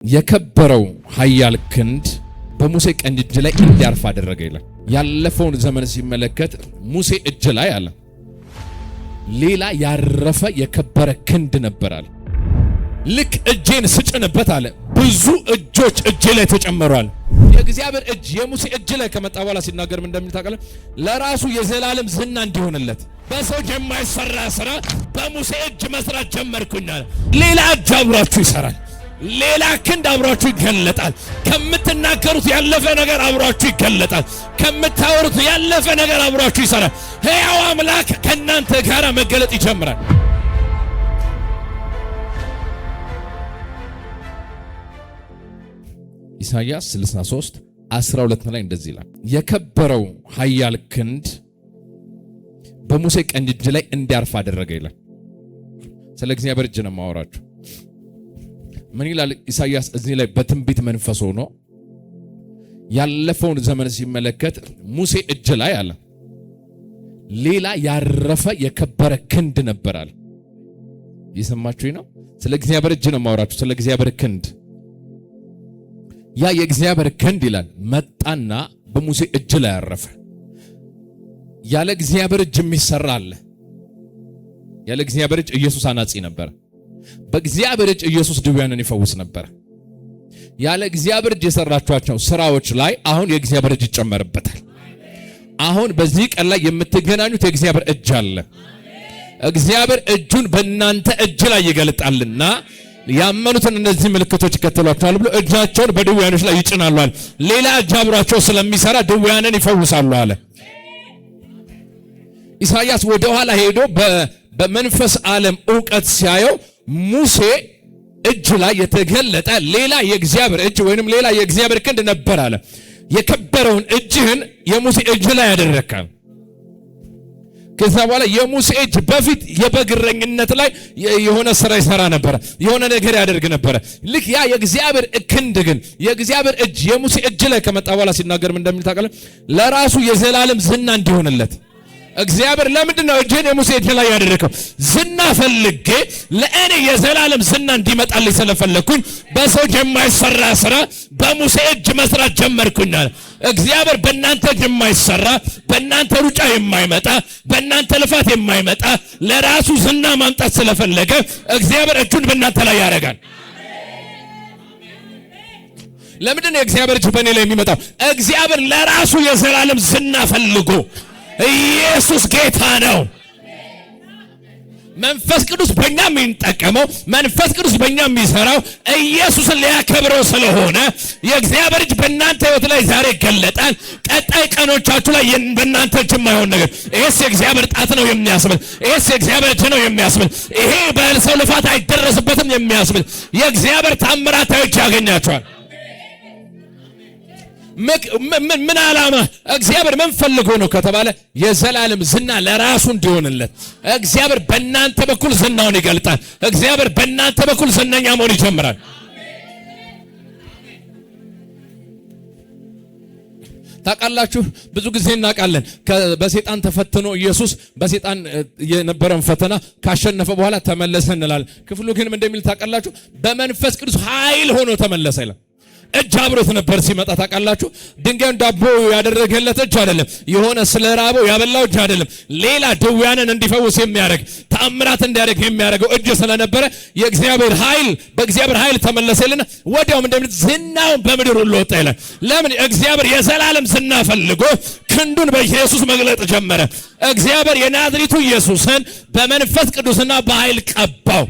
የከበረው ኃያል ክንድ በሙሴ ቀኝ እጅ ላይ እንዲያርፍ አደረገ ይላል። ያለፈውን ዘመን ሲመለከት ሙሴ እጅ ላይ አለ ሌላ ያረፈ የከበረ ክንድ ነበር አለ። ልክ እጄን ስጭንበት አለ ብዙ እጆች እጄ ላይ ተጨመሯል። የእግዚአብሔር እጅ የሙሴ እጅ ላይ ከመጣ በኋላ ሲናገር ምን እንደሚል ታውቃለህ? ለራሱ የዘላለም ዝና እንዲሆንለት በሰው የማይሰራ ስራ በሙሴ እጅ መስራት ጀመርኩኛል። ሌላ እጅ አብሯችሁ ይሰራል። ሌላ ክንድ አብሯችሁ ይገለጣል። ከምትናገሩት ያለፈ ነገር አብሯችሁ ይገለጣል። ከምታወሩት ያለፈ ነገር አብሯችሁ ይሰራል። ሕያው አምላክ ከእናንተ ጋር መገለጥ ይጀምራል። ኢሳይያስ 63:12 ላይ እንደዚህ ይላል፣ የከበረው ኃያል ክንድ በሙሴ ቀኝ እጅ ላይ እንዲያርፍ አደረገ ይላል። ስለ እግዚአብሔር እጅ ነው የማወራችሁ። ምን ይላል ኢሳይያስ እዚህ ላይ በትንቢት መንፈስ ሆኖ ያለፈውን ዘመን ሲመለከት ሙሴ እጅ ላይ አለ ሌላ ያረፈ የከበረ ክንድ ነበር አለ። እየሰማችሁኝ ነው? ስለ እግዚአብሔር እጅ ነው የማወራችሁ። ስለ እግዚአብሔር ክንድ ያ የእግዚአብሔር ክንድ ይላል መጣና በሙሴ እጅ ላይ ያረፈ። ያለ እግዚአብሔር እጅ የሚሰራ አለ። ያለ እግዚአብሔር እጅ ኢየሱስ አናጺ ነበር። በእግዚአብሔር እጅ ኢየሱስ ድውያንን ይፈውስ ነበር። ያለ እግዚአብሔር እጅ የሰራቿቸው ስራዎች ላይ አሁን የእግዚአብሔር እጅ ይጨመርበታል። አሁን በዚህ ቀን ላይ የምትገናኙት የእግዚአብሔር እጅ አለ። እግዚአብሔር እጁን በእናንተ እጅ ላይ ይገልጣልና ያመኑትን እነዚህ ምልክቶች ይከተሏቸዋል ብሎ እጃቸውን በድውያኖች ላይ ይጭናሉ አለ። ሌላ እጅ አብሯቸው ስለሚሰራ ድውያንን ይፈውሳሉ አለ። ኢሳይያስ ወደ ኋላ ሄዶ በመንፈስ ዓለም ዕውቀት ሲያየው ሙሴ እጅ ላይ የተገለጠ ሌላ የእግዚአብሔር እጅ ወይንም ሌላ የእግዚአብሔር ክንድ ነበር አለ። የከበረውን እጅህን የሙሴ እጅ ላይ ያደረካል። ከዛ በኋላ የሙሴ እጅ በፊት የበግ እረኝነት ላይ የሆነ ስራ ይሰራ ነበር፣ የሆነ ነገር ያደርግ ነበር። ልክ ያ የእግዚአብሔር ክንድ ግን የእግዚአብሔር እጅ የሙሴ እጅ ላይ ከመጣ በኋላ ሲናገር ምን እንደሚል ታውቃለህ? ለራሱ የዘላለም ዝና እንዲሆንለት እግዚአብሔር ለምንድን ነው እጄን የሙሴ እጅ ላይ ያደረከው? ዝና ፈልጌ ለእኔ የዘላለም ዝና እንዲመጣልኝ ስለፈለኩኝ በሰው የማይሰራ ስራ በሙሴ እጅ መስራት ጀመርኩኝ አለ። እግዚአብሔር በእናንተ የማይሰራ በእናንተ ሩጫ የማይመጣ በእናንተ ልፋት የማይመጣ ለራሱ ዝና ማምጣት ስለፈለገ እግዚአብሔር እጁን በእናንተ ላይ ያደርጋል። ለምንድን ነው የእግዚአብሔር እጅ በእኔ ላይ የሚመጣው? እግዚአብሔር ለራሱ የዘላለም ዝና ፈልጎ ኢየሱስ ጌታ ነው። መንፈስ ቅዱስ በእኛ የሚጠቀመው መንፈስ ቅዱስ በእኛ የሚሰራው ኢየሱስን ሊያከብረው ስለሆነ የእግዚአብሔር እጅ በእናንተ ሕይወት ላይ ዛሬ ይገለጣል። ቀጣይ ቀኖቻችሁ ላይ በእናንተ እጅ የማይሆን ነገር ይሄስ የእግዚአብሔር ጣት ነው የሚያስብል፣ ይሄስ የእግዚአብሔር እጅ ነው የሚያስብል፣ ይሄ በሰው ልፋት አይደረስበትም የሚያስብል የእግዚአብሔር ታምራታዊ እጅ ያገኛቸዋል። ምን ዓላማ እግዚአብሔር ምን ፈልጎ ነው ከተባለ የዘላለም ዝና ለራሱ እንዲሆንለት እግዚአብሔር በእናንተ በኩል ዝናውን ይገልጣል። እግዚአብሔር በእናንተ በኩል ዝነኛ መሆን ይጀምራል። ታውቃላችሁ፣ ብዙ ጊዜ እናውቃለን በሰይጣን ተፈትኖ ኢየሱስ በሰይጣን የነበረን ፈተና ካሸነፈ በኋላ ተመለሰ እንላለን። ክፍሉ ግን ምን እንደሚል ታውቃላችሁ? በመንፈስ ቅዱስ ኃይል ሆኖ ተመለሰ ይላል። እጅ አብሮት ነበር ሲመጣ ታውቃላችሁ። ድንጋዩን ዳቦ ያደረገለት እጅ አይደለም። የሆነ ስለራበው ያበላው እጅ አይደለም። ሌላ ድውያንን እንዲፈውስ የሚያደርግ ተአምራት እንዲያደርግ የሚያደርገው እጅ ስለነበረ የእግዚአብሔር ኃይል በእግዚአብሔር ኃይል ተመለሰልና ወዲያውም እንደምን ዝናውን በምድር ሁሉ ወጣ ይላል። ለምን? እግዚአብሔር የዘላለም ዝና ፈልጎ ክንዱን በኢየሱስ መግለጥ ጀመረ። እግዚአብሔር የናዝሬቱ ኢየሱስን በመንፈስ ቅዱስና በኃይል ቀባው።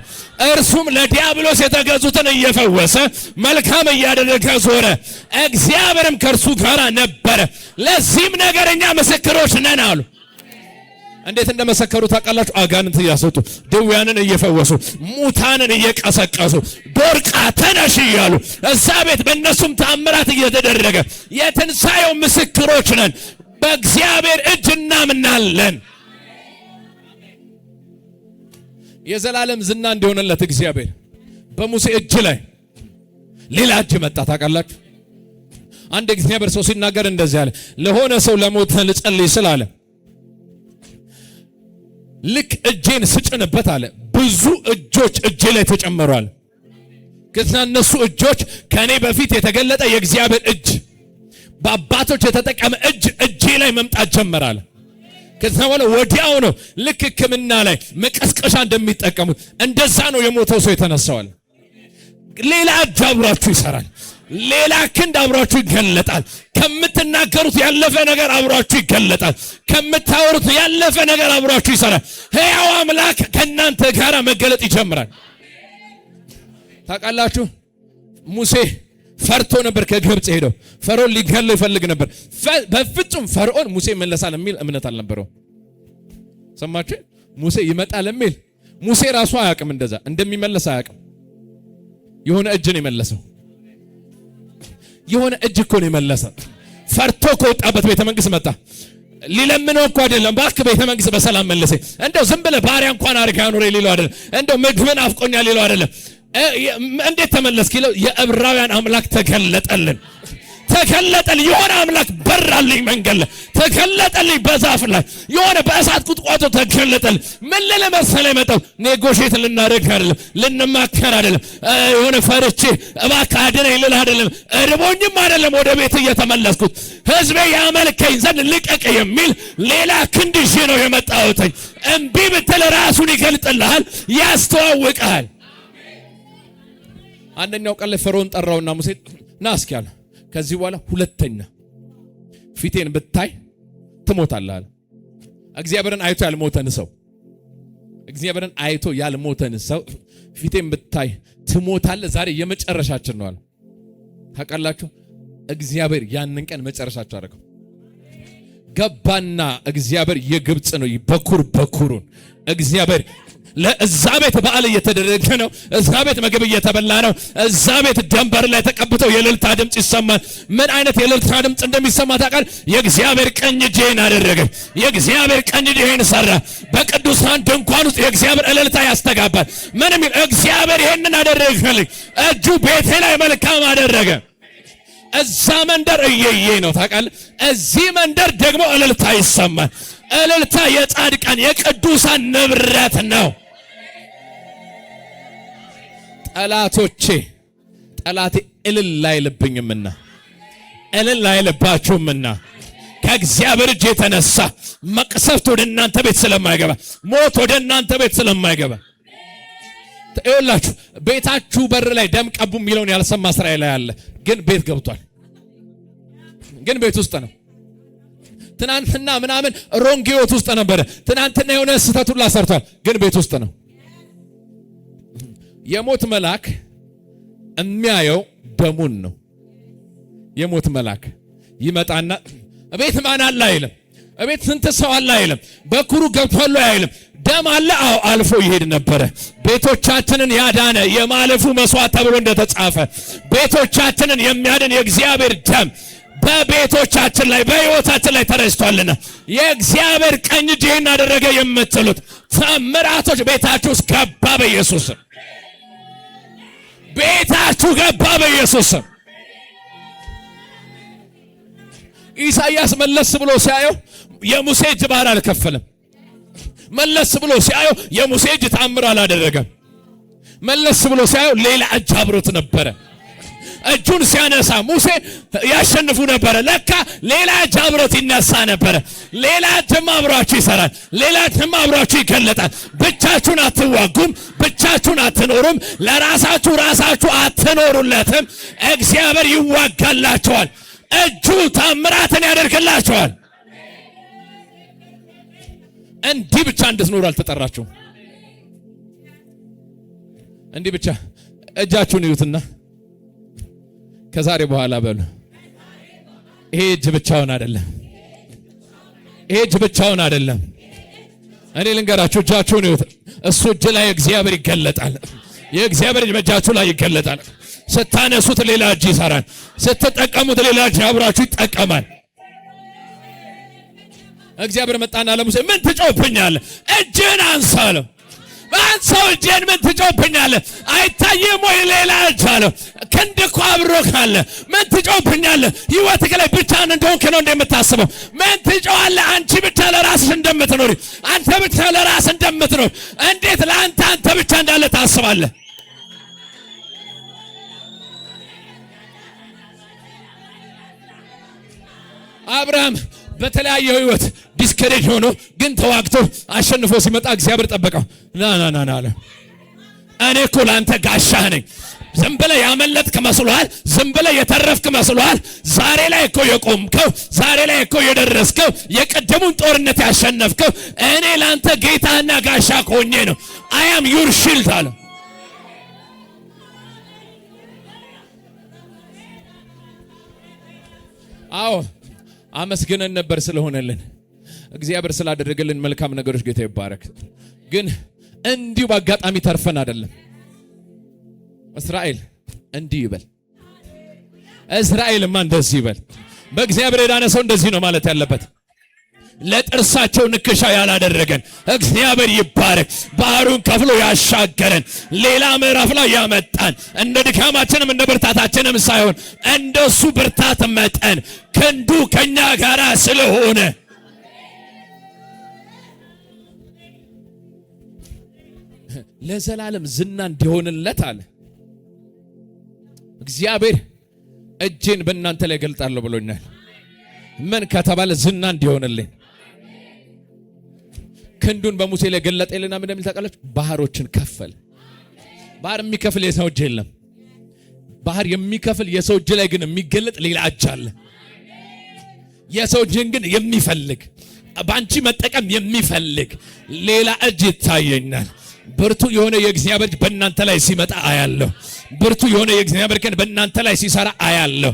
እርሱም ለዲያብሎስ የተገዙትን እየፈወሰ መልካም እያደረገ ዞረ። እግዚአብሔርም ከእርሱ ጋር ነበረ። ለዚህም ነገረኛ ምስክሮች ነን አሉ። እንዴት እንደመሰከሩ ታውቃላችሁ? አጋንንት እያስወጡ ድውያንን እየፈወሱ ሙታንን እየቀሰቀሱ ዶርቃ ተነሽ እያሉ እዛ ቤት በእነሱም ተአምራት እየተደረገ የትንሣኤው ምስክሮች ነን። በእግዚአብሔር እጅ እናምናለን። የዘላለም ዝና እንዲሆንለት እግዚአብሔር በሙሴ እጅ ላይ ሌላ እጅ መጣ። ታውቃላችሁ? አንድ እግዚአብሔር ሰው ሲናገር እንደዚህ አለ፣ ለሆነ ሰው ለሞተ ልጸልይ ስላለ ልክ እጄን ስጭንበት አለ ብዙ እጆች እጄ ላይ ተጨመሯል። ከዛ እነሱ እጆች ከኔ በፊት የተገለጠ የእግዚአብሔር እጅ በአባቶች የተጠቀመ እጄ ላይ መምጣት ጀመራለ። ከዛ በኋላ ወዲያው ነው ልክ ሕክምና ላይ መቀስቀሻ እንደሚጠቀሙት እንደዛ ነው የሞተው ሰው የተነሳዋል። ሌላ እጅ አብሯችሁ ይሰራል። ሌላ ክንድ አብሯችሁ ይገለጣል። ከምትናገሩት ያለፈ ነገር አብሯችሁ ይገለጣል። ከምታወሩት ያለፈ ነገር አብሯችሁ ይሰራል። ሕያው አምላክ ከእናንተ ጋር መገለጥ ይጀምራል። ታውቃላችሁ ሙሴ ፈርቶ ነበር። ከግብጽ ሄደው ፈርዖን ሊገለው ይፈልግ ነበር። በፍጹም ፈርዖን ሙሴ ይመለሳል የሚል እምነት አልነበረው። ሰማችሁ? ሙሴ ይመጣል የሚል ሙሴ ራሱ አያውቅም፣ እንደዛ እንደሚመለስ አያውቅም። የሆነ እጅ ነው የመለሰው። የሆነ እጅ እኮ ነው የመለሰው። ፈርቶ ከወጣበት ቤተ መንግስት መጣ። ሊለምነው እኮ አይደለም፣ እባክህ ቤተ መንግስት በሰላም መልሰኝ፣ እንደው ዝም ብለህ ባሪያ እንኳን አድርጋ ኖሬ ሊለው አይደለም፣ እንደው ምግብን አፍቆኛል ሊለው አይደለም። እንዴት ተመለስክ ይለው? የዕብራውያን አምላክ ተገለጠልን። የሆነ አምላክ በራልኝ መንገድ ላይ ተገለጠልኝ። በዛፍ ላይ የሆነ በእሳት ቁጥቋጦ ተገለጠልኝ። ምን ለመሰለ መጣው? ኔጎሼት ልናደርግ አይደለም፣ ልንማከር አይደለም፣ የሆነ ፈርቼ እባክህ አድነኝ ልልህ አይደለም፣ እርቦኝም አይደለም ወደ ቤት እየተመለስኩት ህዝቤ ያመልከኝ ዘንድ ልቀቅ የሚል ሌላ ክንድ ይዤ ነው የመጣሁት። እምቢ ብትል ራሱን ይገልጥልሃል፣ ያስተዋውቃል። አንደኛው ቀን ላይ ፈርዖን ጠራውና ሙሴ ና እስኪ አለ፣ ከዚህ በኋላ ሁለተኛ ፊቴን ብታይ ትሞታለህ አለ። እግዚአብሔርን አይቶ ያልሞተን ሰው ፊቴን ብታይ ትሞታለህ፣ ዛሬ የመጨረሻችን ነው አለ። ታውቃላችሁ እግዚአብሔር ያንን ቀን መጨረሻቸው አደረገው። ገባና እግዚአብሔር የግብጽ ነው በኩሩን እግዚአብሔር ለእዛ ቤት በዓል እየተደረገ ነው። እዛ ቤት ምግብ እየተበላ ነው። እዛ ቤት ደንበር ላይ ተቀብተው የእልልታ ድምጽ ይሰማል። ምን አይነት የእልልታ ድምጽ እንደሚሰማ ታውቃል? የእግዚአብሔር ቀኝ እጅ ይሄን አደረገ። የእግዚአብሔር ቀኝ እጅ ይሄን ሰራ። በቅዱሳን ድንኳን ውስጥ የእግዚአብሔር እልልታ ያስተጋባል። ምን የሚል እግዚአብሔር ይሄንን አደረገልኝ፣ እጁ ቤቴ ላይ መልካም አደረገ። እዛ መንደር እየዬ ነው ታውቃለህ። እዚህ መንደር ደግሞ እልልታ ይሰማል። እልልታ የጻድቃን የቅዱሳን ንብረት ነው። ጠላቴ እልል አይልብኝምና እልል አይልባችሁምና ከእግዚአብሔር እጅ የተነሳ መቅሰፍት ወደ እናንተ ቤት ስለማይገባ፣ ሞት ወደ እናንተ ቤት ስለማይገባ። ይኸውላችሁ ቤታችሁ በር ላይ ደም ቀቡ የሚለውን ያልሰማ እስራኤል ላይ አለ፣ ግን ቤት ገብቷል። ግን ቤት ውስጥ ነው። ትናንትና ምናምን ሮንግ ህይወት ውስጥ ነበረ። ትናንትና የሆነ ስህተቱን ላሰርቷል፣ ግን ቤት ውስጥ ነው። የሞት መልአክ የሚያየው ደሙን ነው። የሞት መልአክ ይመጣና እቤት ማን አለ አይልም፣ እቤት ስንት ሰው አለ አይልም፣ በኩሩ ገብቷል አይልም። ደም አለ፣ አዎ አልፎ ይሄድ ነበረ። ቤቶቻችንን ያዳነ የማለፉ መስዋዕት ተብሎ እንደተጻፈ ቤቶቻችንን የሚያድን የእግዚአብሔር ደም በቤቶቻችን ላይ በሕይወታችን ላይ ተረስቷልና የእግዚአብሔር ቀኝ እጅ ይህን አደረገ የምትሉት ተአምራቶች ቤታችሁ ውስጥ ገባ በኢየሱስ ስም። ቤታችሁ ገባ በኢየሱስ ስም። ኢሳይያስ መለስ ብሎ ሲያየው የሙሴ እጅ ባህር አልከፈለም። መለስ ብሎ ሲያየው የሙሴ እጅ ተአምር አላደረገም። መለስ ብሎ ሲያየው ሌላ እጅ አብሮት ነበረ። እጁን ሲያነሳ ሙሴ ያሸንፉ ነበረ። ለካ ሌላ እጅ አብሮት ይነሳ ነበረ። ሌላ እጅም አብሯችሁ ይሰራል። ሌላ እጅም አብሯችሁ ይገለጣል። ብቻችሁን አትዋጉም። ብቻችሁን አትኖሩም። ለራሳችሁ አትኖሩለትም። እግዚአብሔር ይዋጋላችኋል። እጁ ታምራትን ያደርግላችኋል። እንዲህ ብቻ እንድትኖሩ አልተጠራችሁም። እንዲህ ብቻ እጃችሁን ይዩትና ከዛሬ በኋላ በሉ ይሄ እጅ ብቻውን አይደለም። ይሄ እጅ ብቻውን አይደለም። እኔ ልንገራችሁ፣ እጃችሁን ይዩት። እሱ እጅ ላይ እግዚአብሔር ይገለጣል። የእግዚአብሔር እጅ በእጃችሁ ላይ ይገለጣል። ስታነሱት ሌላ እጅ ይሰራል። ስትጠቀሙት ሌላ እጅ አብራችሁ ይጠቀማል። እግዚአብሔር መጣና ለሙሴ ምን ትጮህብኛለህ? እጅህን አንሳ አለው። አንሳው እጅህን፣ ምን ትጮህብኛለህ? አይታይም ወይ ሌላ እጅ አለው። ክንድ እኮ አብሮ ካለ ምን ትጮህብኛለህ? ህይወትህ ላይ ብቻህን እንደሆንክ ነው እንደምታስበው። ምን ትጮሃለህ? አንቺ ብቻ ለራስሽ እንደምትኖሪ፣ አንተ ብቻ ለራስህ እንደምትኖር፣ እንዴት ለአንተ ብቻ እንዳለ ታስባለህ? አብርሃም በተለያየ ህይወት ዲስከሬጅ ሆኖ ግን ተዋግቶ አሸንፎ ሲመጣ እግዚአብሔር ጠበቀው። ና አለ። እኔ እኮ ላንተ ጋሻህ ነኝ። ዝም ብለህ ያመለጥክ መስሎሃል? ዝም ብለህ የተረፍክ መስሎሃል? ዛሬ ላይ እኮ የቆምከው፣ ዛሬ ላይ እኮ የደረስከው፣ የቀደሙን ጦርነት ያሸነፍከው እኔ ላንተ ጌታና ጋሻ ሆኜ ነው። አይ አም ዩር ሺልድ አለ። አዎ አመስግነን ነበር ስለሆነልን፣ እግዚአብሔር ስላደረገልን መልካም ነገሮች ጌታ ይባረክ። ግን እንዲሁ በአጋጣሚ ተርፈን አይደለም። እስራኤል እንዲህ ይበል፣ እስራኤልማ እንደዚህ ይበል። በእግዚአብሔር የዳነ ሰው እንደዚህ ነው ማለት ያለበት። ለጥርሳቸው ንክሻ ያላደረገን እግዚአብሔር ይባረክ። ባህሩን ከፍሎ ያሻገረን፣ ሌላ ምዕራፍ ላይ ያመጣን፣ እንደ ድካማችንም እንደ ብርታታችንም ሳይሆን እንደሱ ብርታት መጠን ክንዱ ከኛ ጋር ስለሆነ ለዘላለም ዝና እንዲሆንለት አለ እግዚአብሔር። እጄን በእናንተ ላይ ገልጣለሁ ብሎኛል። ምን ከተባለ ዝና እንዲሆንልኝ ክንዱን በሙሴ ላይ ገለጠ ይልና ምን እንደሚል ታውቃላችሁ? ባህሮችን ከፈለ። ባህር የሚከፍል የሰው እጅ የለም። ባህር የሚከፍል የሰው እጅ ላይ ግን የሚገለጥ ሌላ እጅ አለ። የሰው እጅን ግን የሚፈልግ ባንቺ መጠቀም የሚፈልግ ሌላ እጅ ይታየኛል። ብርቱ የሆነ የእግዚአብሔር እጅ በእናንተ ላይ ሲመጣ አያለሁ። ብርቱ የሆነ የእግዚአብሔር ቀን በእናንተ ላይ ሲሰራ አያለሁ።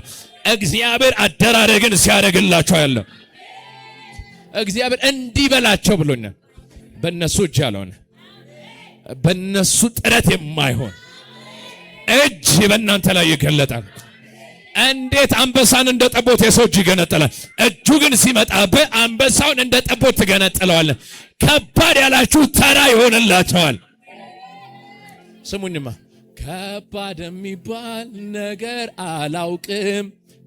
እግዚአብሔር አደራረግን ሲያደርግላችሁ አያለሁ። እግዚአብሔር እንዲህ በላቸው ብሎኛል። በእነሱ እጅ ያልሆነ በእነሱ ጥረት የማይሆን እጅ በእናንተ ላይ ይገለጣል። እንዴት አንበሳን እንደ ጠቦት የሰው እጅ ይገነጥላል? እጁ ግን ሲመጣብህ አንበሳውን እንደ ጠቦት ትገነጥለዋለህ። ከባድ ያላችሁ ተራ ይሆንላቸዋል። ስሙኝማ፣ ከባድ የሚባል ነገር አላውቅም፣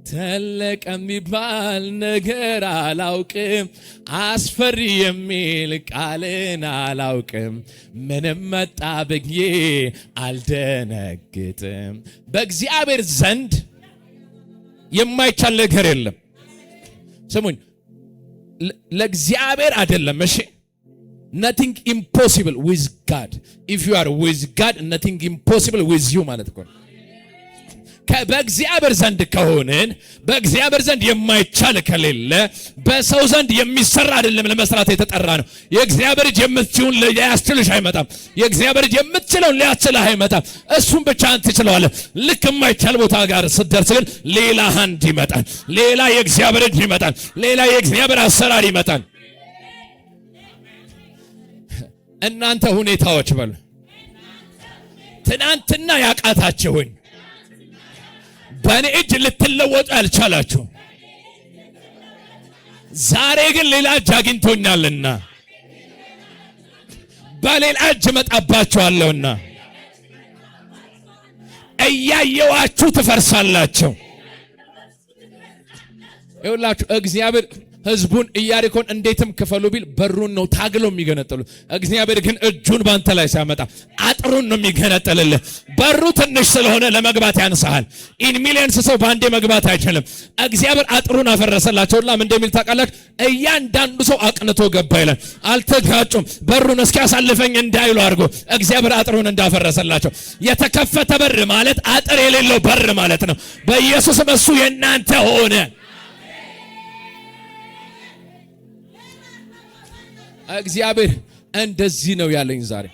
ትልቅ የሚባል ነገር አላውቅም፣ አስፈሪ የሚል ቃልን አላውቅም፣ ምንም መጣ ብዬ አልደነግጥም። በእግዚአብሔር ዘንድ የማይቻል ነገር የለም። ስሙኝ፣ ለእግዚአብሔር አይደለም። እሺ፣ nothing impossible with God. if you are with God, nothing impossible with you ማለት እኮ ነው። በእግዚአብሔር ዘንድ ከሆነን በእግዚአብሔር ዘንድ የማይቻል ከሌለ በሰው ዘንድ የሚሰራ አይደለም ለመስራት የተጠራ ነው። የእግዚአብሔር እጅ የምትችውን ሊያስችልሽ አይመጣም። የእግዚአብሔር እጅ የምትችለውን ሊያስችልህ አይመጣም። እሱም ብቻ አንተ ትችለዋለህ። ልክ የማይቻል ቦታ ጋር ስትደርስ ግን ሌላ ሃንድ ይመጣል፣ ሌላ የእግዚአብሔር እጅ ይመጣል፣ ሌላ የእግዚአብሔር አሰራር ይመጣል። እናንተ ሁኔታዎች በሉ ትናንትና ያቃታችሁኝ በእኔ እጅ ልትለወጡ ያልቻላችሁ ዛሬ ግን ሌላ እጅ አግኝቶኛልና በሌላ እጅ መጣባችኋለሁና እያየዋችሁ ትፈርሳላችሁ። ይኸውላችሁ እግዚአብሔር ህዝቡን ኢያሪኮን እንዴትም ክፈሉ ቢል በሩን ነው ታግለው የሚገነጥሉት። እግዚአብሔር ግን እጁን ባንተ ላይ ሲያመጣ አጥሩን ነው የሚገነጥልልህ። በሩ ትንሽ ስለሆነ ለመግባት ያንሳል። ኢን ሚሊየንስ ሰው ባንዴ መግባት አይችልም። እግዚአብሔር አጥሩን አፈረሰላቸው። ምን እንደሚል ታውቃላችሁ? እያንዳንዱ ሰው አቅንቶ ገባ ይላል። አልተጋጩም። በሩን እስኪያሳልፈኝ እንዳይሉ አድርጎ እግዚአብሔር አጥሩን እንዳፈረሰላቸው። የተከፈተ በር ማለት አጥር የሌለው በር ማለት ነው። በኢየሱስም እሱ የእናንተ ሆነ። እግዚአብሔር እንደዚህ ነው ያለኝ ዛሬ።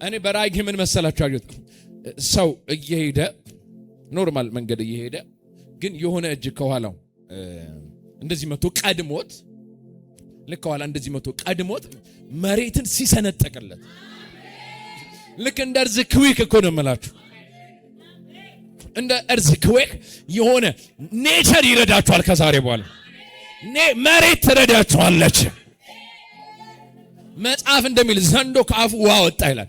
እኔ በራእይ ምን መሰላችሁ አየሁት? ሰው እየሄደ ኖርማል መንገድ እየሄደ ግን የሆነ እጅ ከኋላው እንደዚህ መቶ ቀድሞት፣ ልክ ከኋላ እንደዚህ መቶ ቀድሞት መሬትን ሲሰነጠቅለት፣ ልክ እንደ እርዝክዌክ እኮ ነው የምላችሁ። እንደ እርዝክዌክ የሆነ ኔቸር ይረዳችኋል። ከዛሬ በኋላ መሬት ትረዳችኋለች። መጽሐፍ እንደሚል ዘንዶ ከአፉ ውሃ ወጣ ይላል።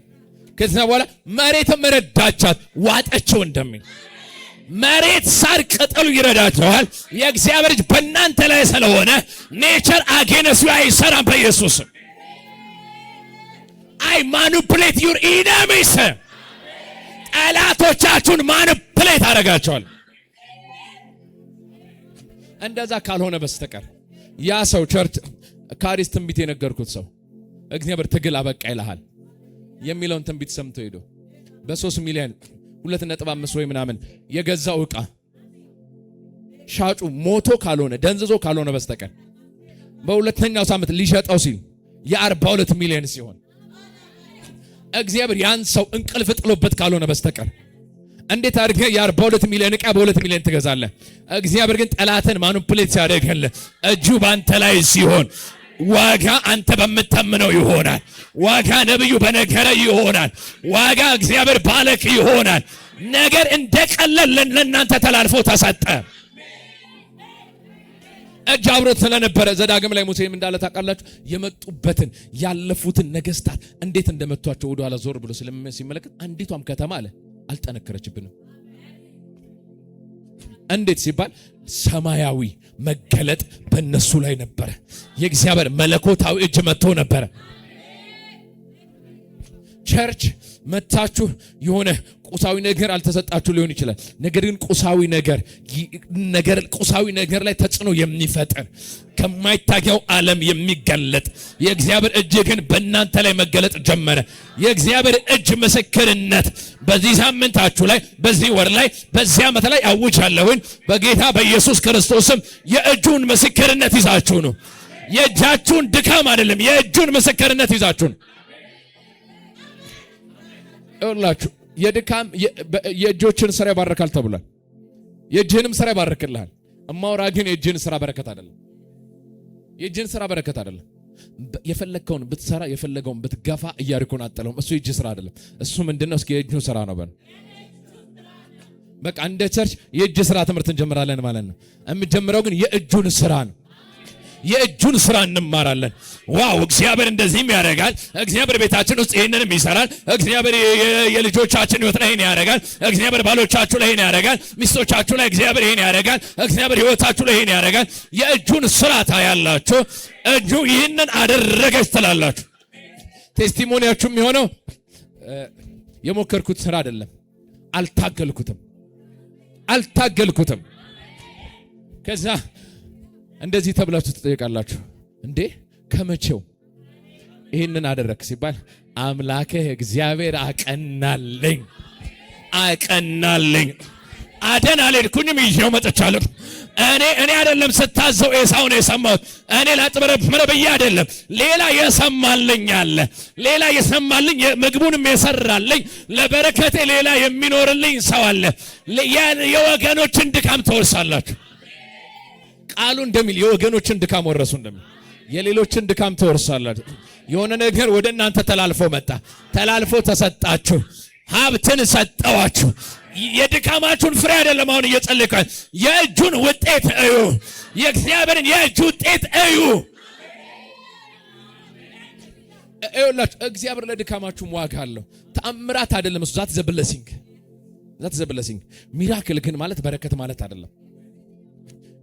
ከዛ በኋላ መሬትም ረዳቻት ዋጠችው እንደሚል መሬት ሳር ቅጠሉ ይረዳችኋል። የእግዚአብሔር እጅ በእናንተ ላይ ስለሆነ ኔቸር አጌንስት ዩ አይሰራም። በኢየሱስ አይ ማኒፑሌት ዩር ኢነሚስ፣ ጠላቶቻችሁን ማኒፑሌት አደርጋቸዋል። እንደዛ ካልሆነ በስተቀር ያ ሰው ቸርች ካሪስ ትንቢት የነገርኩት ሰው እግዚአብሔር ትግል አበቃ ይልሃል የሚለውን ትንቢት ሰምቶ ሄዶ በ3 ሚሊዮን 2.5 ወይ ምናምን የገዛው ዕቃ ሻጩ ሞቶ ካልሆነ ደንዝዞ ካልሆነ በስተቀር በሁለተኛው ሳምንት ሊሸጠው ሲል የ42 ሚሊዮን ሲሆን እግዚአብሔር ያን ሰው እንቅልፍ ጥሎበት ካልሆነ በስተቀር እንዴት አድርገህ የ42 ሚሊዮን ዕቃ በ2 ሚሊዮን ትገዛለህ? እግዚአብሔር ግን ጠላትን ማኑፕሌት ሲያደርግልህ እጁ ባንተ ላይ ሲሆን ዋጋ አንተ በምታምነው ይሆናል። ዋጋ ነብዩ በነገረ ይሆናል። ዋጋ እግዚአብሔር ባለክ ይሆናል። ነገር እንደቀለል ለእናንተ ተላልፎ ተሰጠ። እጅ አብሮት ስለነበረ ዘዳግም ላይ ሙሴም እንዳለ ታውቃላችሁ የመጡበትን ያለፉትን ነገስታት እንዴት እንደመቷቸው ወደ ኋላ ዞር ብሎ ሲመለከት አንዲቷም ከተማ አለ አልጠነከረችብንም። እንዴት ሲባል ሰማያዊ መገለጥ በእነሱ ላይ ነበረ። የእግዚአብሔር መለኮታዊ እጅ መጥቶ ነበረ። ቸርች መታችሁ የሆነ ቁሳዊ ነገር አልተሰጣችሁ ሊሆን ይችላል። ነገር ግን ቁሳዊ ነገር ላይ ተጽዕኖ የሚፈጥር ከማይታየው ዓለም የሚገለጥ የእግዚአብሔር እጅ ግን በእናንተ ላይ መገለጥ ጀመረ። የእግዚአብሔር እጅ ምስክርነት በዚህ ሳምንታችሁ ላይ በዚህ ወር ላይ በዚህ ዓመት ላይ አውጃለሁኝ በጌታ በኢየሱስ ክርስቶስም የእጁን ምስክርነት ይዛችሁ ነው። የእጃችሁን ድካም አይደለም፣ የእጁን ምስክርነት ይዛችሁ ነው። ይኸውላችሁ የድካም የእጆችን ስራ ይባርካል ተብሏል። የእጅህንም ስራ ይባርክልሃል። እማወራ ግን የእጅህን ስራ በረከት አይደለም። የእጅህን ስራ በረከት አይደለም። የፈለግከውን ብትሰራ የፈለገውን ብትገፋ ኢያሪኮን አጠለውም። እሱ የእጅ ስራ አይደለም። እሱ ምንድነው? እስኪ የእጁ ስራ ነው በል። በቃ እንደ ቸርች የእጅ ስራ ትምህርት እንጀምራለን ማለት ነው። የምጀምረው ግን የእጁን ስራ ነው። የእጁን ስራ እንማራለን። ዋው እግዚአብሔር እንደዚህም ያደርጋል። እግዚአብሔር ቤታችን ውስጥ ይሄንንም ይሰራል። እግዚአብሔር የልጆቻችን ህይወት ላይ ይሄን ያደርጋል። እግዚአብሔር ባሎቻችሁ ላይ ይሄን ያደርጋል። ሚስቶቻችሁ ላይ እግዚአብሔር ይሄን ያደርጋል። እግዚአብሔር ህይወታችሁ ላይ ይሄን ያደርጋል። የእጁን ስራ ታያላችሁ። እጁ ይሄንን አደረገች ትላላችሁ። ቴስቲሞኒያችሁ የሚሆነው የሞከርኩት ስራ አይደለም፣ አልታገልኩትም። ከዛ እንደዚህ ተብላችሁ ትጠይቃላችሁ። እንዴ ከመቼው ይሄንን አደረክ ሲባል አምላክህ እግዚአብሔር አቀናለኝ አደን አልሄድኩኝም ይዤው መጥቻለሁ። እኔ አይደለም ስታዘው ኤሳው ነው የሰማሁት። እኔ ላጥበረብረ ብዬ አይደለም። ሌላ የሰማልኝ አለ። ሌላ የሰማልኝ ምግቡንም የሰራልኝ ለበረከቴ ሌላ የሚኖርልኝ ሰው አለ። የወገኖችን ድካም ትወርሳላችሁ። ቃሉ እንደሚል የወገኖችን ድካም ወረሱ እንደሚል የሌሎችን ድካም ትወርሳላችሁ። የሆነ ነገር ወደ እናንተ ተላልፎ መጣ፣ ተላልፎ ተሰጣችሁ፣ ሀብትን ሰጠዋችሁ። የድካማችሁን ፍሬ አይደለም አሁን እየጸለይኩ፣ የእጁን ውጤት እዩ። የእግዚአብሔርን የእጁ ውጤት እዩ። እዩላችሁ እግዚአብሔር ለድካማችሁም ዋጋ አለው። ተአምራት አይደለም እሱ ዛት ዘብለሲንግ ሚራክል ግን ማለት በረከት ማለት አይደለም።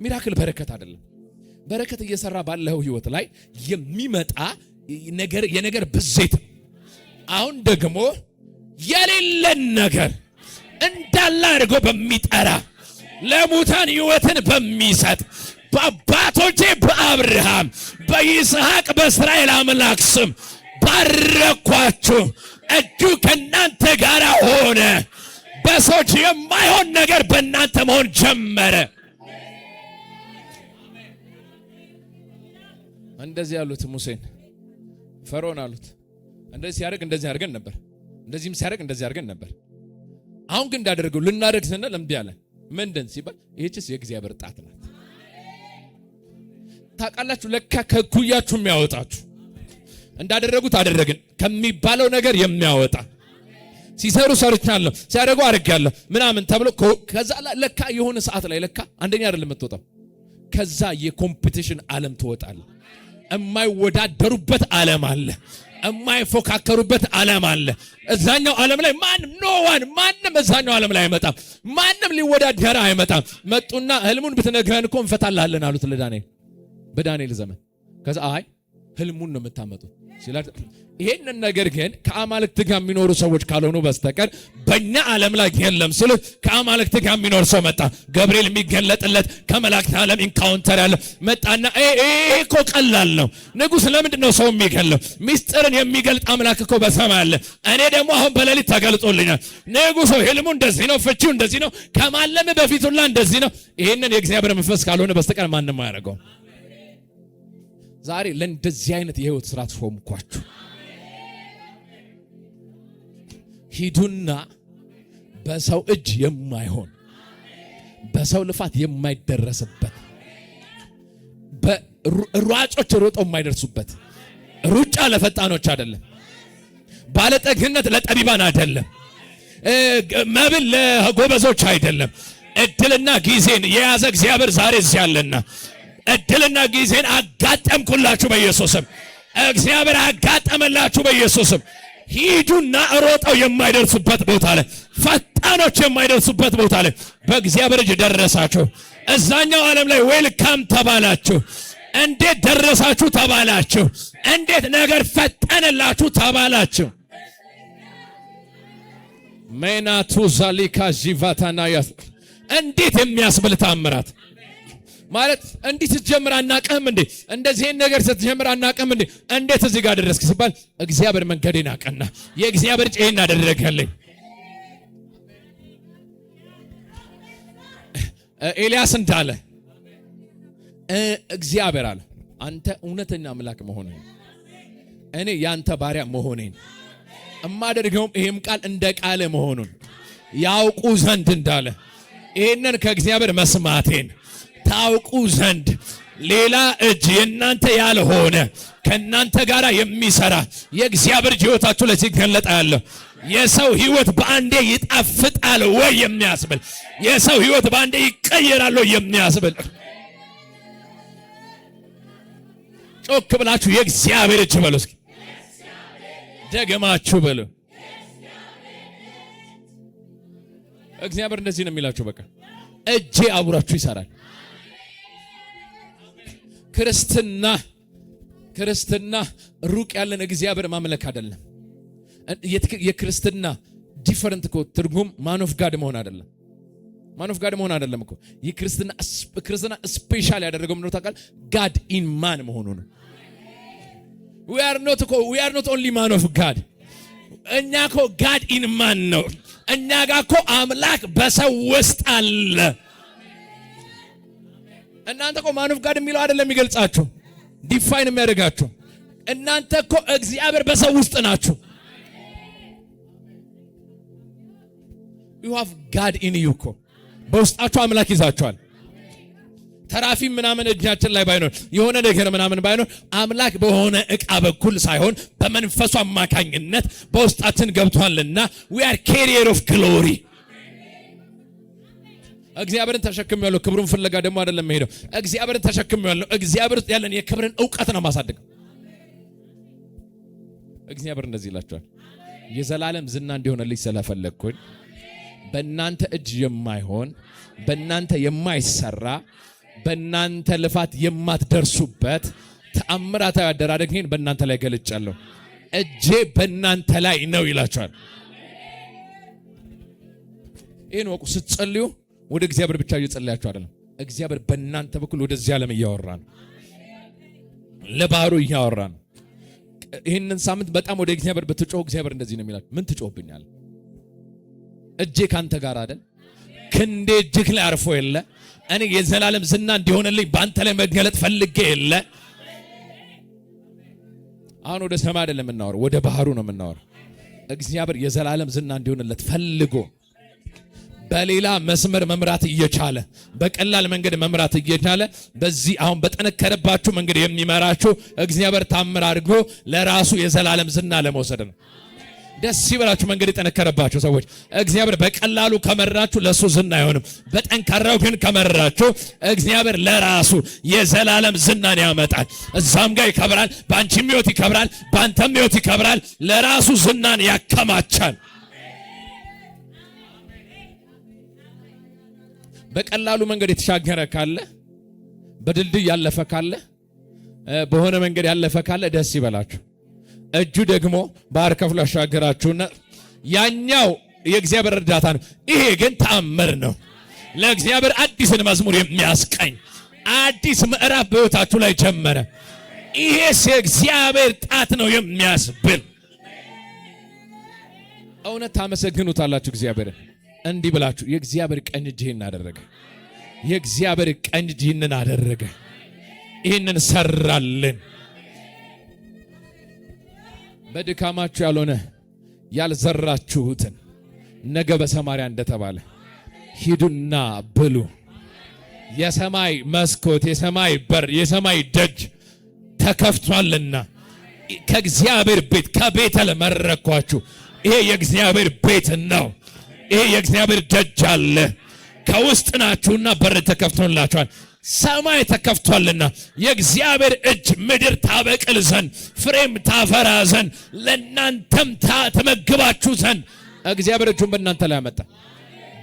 ሚራክል በረከት አይደለም። በረከት እየሰራ ባለው ህይወት ላይ የሚመጣ የነገር ብዜት። አሁን ደግሞ የሌለን ነገር እንዳለ አድርጎ በሚጠራ ለሙታን ህይወትን በሚሰጥ በአባቶቼ በአብርሃም በይስሐቅ በእስራኤል አምላክ ስም ባረኳችሁ። እጁ ከእናንተ ጋር ሆነ። በሰዎች የማይሆን ነገር በእናንተ መሆን ጀመረ። እንደዚህ ያሉት ሙሴን ፈርዖን አሉት። እንደዚህ ሲያደርግ እንደዚህ አድርገን ነበር፣ እንደዚህም ሲያደርግ እንደዚህ አድርገን ነበር። አሁን ግን እንዳደረገው ልናደርግ ስንል እምቢ አለን። ምንድን ሲባል ይህችስ የእግዚአብሔር ጣት ናት። ታውቃላችሁ ለካ ከኩያችሁ የሚያወጣችሁ እንዳደረጉት አደረግን ከሚባለው ነገር የሚያወጣ ሲሰሩ ሰርቻለሁ ሲያደርጉ አድርጌያለሁ ምናምን ተብሎ ከዛ ለካ የሆነ ሰዓት ላይ ለካ አንደኛ አይደለም የምትወጣው። ከዛ የኮምፒቲሽን ዓለም ትወጣለህ። የማይወዳደሩበት ዓለም አለ። የማይፎካከሩበት ዓለም አለ። እዛኛው ዓለም ላይ ማንም እዛኛው ዓለም ላይ አይመጣም። ማንም ሊወዳደር አይመጣም። መጡና ህልሙን ብትነግረን እኮ እንፈታላለን አሉት ለዳንኤል በዳንኤል ዘመን። ከዛ አይ ህልሙን ነው የምታመጡት ሲላል። ይሄንን ነገር ግን ከአማልክት ጋር የሚኖሩ ሰዎች ካልሆኑ በስተቀር በእኛ ዓለም ላይ የለም ሲሉ ከአማልክት ጋር የሚኖር ሰው መጣ። ገብርኤል የሚገለጥለት ከመላእክት ዓለም ኢንካውንተር ያለ መጣና እኮ ቀላል ነው ንጉሥ፣ ለምንድን ነው ሰው የሚገለው? ሚስጥርን የሚገልጥ አምላክ እኮ በሰማይ አለ። እኔ ደግሞ አሁን በሌሊት ተገልጦልኛል። ንጉሥ ህልሙ እንደዚህ ነው፣ ፍቺው እንደዚህ ነው፣ ከማለም በፊቱላ እንደዚህ ነው። ይሄንን የእግዚአብሔር መንፈስ ካልሆነ በስተቀር ማንም አያደርገው። ዛሬ ለእንደዚህ አይነት የህይወት ስርዓት ሾምኳችሁ። ሂዱና በሰው እጅ የማይሆን በሰው ልፋት የማይደረስበት በሯጮች ሮጠው የማይደርሱበት ሩጫ ለፈጣኖች አይደለም፣ ባለጠግነት ለጠቢባን አይደለም፣ መብል ለጎበዞች አይደለም። እድልና ጊዜን የያዘ እግዚአብሔር ዛሬ እዚህ ያለና እድልና ጊዜን አጋጠምኩላችሁ በኢየሱስም። እግዚአብሔር አጋጠመላችሁ በኢየሱስም። ሂዱና ሮጠው የማይደርሱበት ቦታ ላይ፣ ፈጣኖች የማይደርሱበት ቦታ ላይ በእግዚአብሔር እጅ ደረሳችሁ። እዛኛው ዓለም ላይ ዌልካም ተባላችሁ። እንዴት ደረሳችሁ ተባላችሁ። እንዴት ነገር ፈጠነላችሁ ተባላችሁ። ሜናቱ ዛሊካ ጂቫታና እንዴት የሚያስብል ተአምራት ማለት እንዲህ ስትጀምር አናቀም እንዴ? እንደዚህ ነገር ስትጀምር አናቀም እንዴ? እንዴት እዚህ ጋር ደረስክ ሲባል እግዚአብሔር መንገዴን አቀና። የእግዚአብሔር ጭሄን አደረገልኝ። ኤልያስ እንዳለ እግዚአብሔር አለ አንተ እውነተኛ አምላክ መሆንህን እኔ ያንተ ባሪያ መሆኔን እማደርገውም ይሄም ቃል እንደ ቃል መሆኑን ያውቁ ዘንድ እንዳለ ይሄንን ከእግዚአብሔር መስማቴን ታውቁ ዘንድ ሌላ እጅ የናንተ ያልሆነ ከናንተ ጋር የሚሰራ የእግዚአብሔር ሕይወታችሁ ላይ ሲገለጥ ያለው የሰው ሕይወት በአንዴ ይጣፍጣል ወይ የሚያስብል የሰው ሕይወት በአንዴ ይቀየራል ወይ የሚያስብል ጮክ ብላችሁ የእግዚአብሔር እጅ በሉ እስኪ ደግማችሁ በሉ። እግዚአብሔር እንደዚህ ነው የሚላችሁ። በቃ እጄ አብራችሁ ይሰራል። ክርስትና ሩቅ ያለን እግዚአብሔር ማምለክ አይደለም። የክርስትና ዲፈረንት እኮ ትርጉም ማን ኦፍ ጋድ መሆን አይደለም። ማን ኦፍ ጋድ መሆን አይደለም እኮ ክርስትና ስፔሻል ያደረገው ምንድነው ታውቃለህ? ጋድ ኢን ማን መሆኑ ነው። we are not only man of God። እኛ እኮ ጋድ ኢን ማን ነው። እኛ ጋር እኮ አምላክ በሰው ውስጥ አለ። እናንተ እኮ ማን ኦፍ ጋድ የሚለው አይደለም የሚገልጻችሁ ዲፋይን የሚያደርጋችሁ። እናንተ እኮ እግዚአብሔር በሰው ውስጥ ናችሁ። you have God in you እኮ በውስጣችሁ አምላክ ይዛችኋል። ተራፊም ምናምን እጃችን ላይ ባይኖር የሆነ ነገር ምናምን ባይኖር አምላክ በሆነ ዕቃ በኩል ሳይሆን በመንፈሱ አማካኝነት በውስጣችን ገብቷልና we are carrier of glory። እግዚአብሔርን ተሸክሜያለሁ። ክብሩን ፍለጋ ደግሞ አይደለም ሄደው እግዚአብሔርን ተሸክሜያለሁ። እግዚአብሔር ውስጥ ያለን የክብርን ዕውቀት ነው ማሳደግ። እግዚአብሔር እንደዚህ ይላችኋል፣ የዘላለም ዝና እንዲሆንልኝ ስለፈለግኩኝ በእናንተ እጅ የማይሆን በእናንተ የማይሰራ በእናንተ ልፋት የማትደርሱበት ተአምራታዊ አደራረግን በእናንተ ላይ ገልጫለሁ። እጄ በእናንተ ላይ ነው ይላችኋል። ይሄን ወቁ። ስትጸልዩ ወደ እግዚአብሔር ብቻ እየጸለያችሁ አይደለም። እግዚአብሔር በእናንተ በኩል ወደዚህ ዓለም እያወራ ነው፣ ለባህሩ እያወራ ነው። ይሄንን ሳምንት በጣም ወደ እግዚአብሔር ብትጮህ እግዚአብሔር እንደዚህ ነው የሚላችሁ፣ ምን ትጮህብኛለህ? እጄ ካንተ ጋር አይደል? ክንዴ እጅህ ላይ አርፎ የለ? እኔ የዘላለም ዝና እንዲሆንልኝ ባንተ ላይ መገለጥ ፈልጌ የለ? አሁን ወደ ሰማይ አይደለም የምናወራው፣ ወደ ባህሩ ነው የምናወራው። እግዚአብሔር የዘላለም ዝና እንዲሆንለት ፈልጎ በሌላ መስመር መምራት እየቻለ በቀላል መንገድ መምራት እየቻለ በዚህ አሁን በጠነከረባችሁ መንገድ የሚመራችሁ እግዚአብሔር ታምር አድርጎ ለራሱ የዘላለም ዝና ለመውሰድ ነው። ደስ ይበላችሁ። መንገድ የጠነከረባችሁ ሰዎች እግዚአብሔር በቀላሉ ከመራችሁ ለሱ ዝና አይሆንም። በጠንካራው ግን ከመራችሁ እግዚአብሔር ለራሱ የዘላለም ዝናን ያመጣል። እዛም ጋር ይከብራል፣ በአንቺም ሕይወት ይከብራል፣ በአንተም ሕይወት ይከብራል። ለራሱ ዝናን ያከማቻል። በቀላሉ መንገድ የተሻገረ ካለ፣ በድልድይ ያለፈ ካለ በሆነ መንገድ ያለፈ ካለ ደስ ይበላችሁ። እጁ ደግሞ ባህር ከፍሎ ያሻገራችሁና ያኛው የእግዚአብሔር እርዳታ ነው። ይሄ ግን ተአምር ነው። ለእግዚአብሔር አዲስን መዝሙር የሚያስቀኝ አዲስ ምዕራፍ በሕይወታችሁ ላይ ጀመረ። ይሄስ የእግዚአብሔር ጣት ነው የሚያስብል እውነት ታመሰግኑታላችሁ። እግዚአብሔርን እንዲህ ብላችሁ የእግዚአብሔር ቀኝ እጅ ይህን አደረገ፣ የእግዚአብሔር ቀኝ እጅ ይህንን አደረገ፣ ይህንን ሰራልን። በድካማችሁ ያልሆነ ያልዘራችሁትን ነገ በሰማርያ እንደተባለ ሂዱና ብሉ። የሰማይ መስኮት፣ የሰማይ በር፣ የሰማይ ደጅ ተከፍቷልና ከእግዚአብሔር ቤት ከቤተል መረኳችሁ። ይሄ የእግዚአብሔር ቤት ነው። ይሄ የእግዚአብሔር ደጅ አለ። ከውስጥ ናችሁና በር ተከፍቶላችኋል። ሰማይ ተከፍቷልና የእግዚአብሔር እጅ ምድር ታበቅል ዘንድ ፍሬም ታፈራ ዘንድ ለእናንተም ተመግባችሁ ዘንድ እግዚአብሔር እጁን በእናንተ ላይ አመጣ።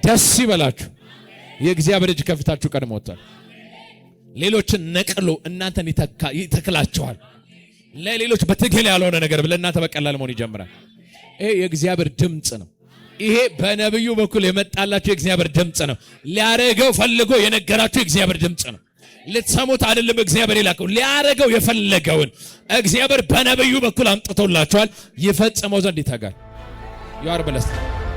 ደስ ይበላችሁ። የእግዚአብሔር እጅ ከፊታችሁ ቀድሞ ወጥቷል። ሌሎችን ነቅሎ እናንተን ይተክላችኋል። ለሌሎች በትግል ያልሆነ ነገር ለእናንተ በቀላል መሆን ይጀምራል። ይሄ የእግዚአብሔር ድምፅ ነው። ይሄ በነብዩ በኩል የመጣላችሁ የእግዚአብሔር ድምፅ ነው። ሊያረገው ፈልጎ የነገራችሁ የእግዚአብሔር ድምፅ ነው። ልትሰሙት አይደለም እግዚአብሔር ይላከው። ሊያረገው የፈለገውን እግዚአብሔር በነብዩ በኩል አምጥቶላችኋል። ይፈጽመው ዘንድ ይተጋል። You are blessed.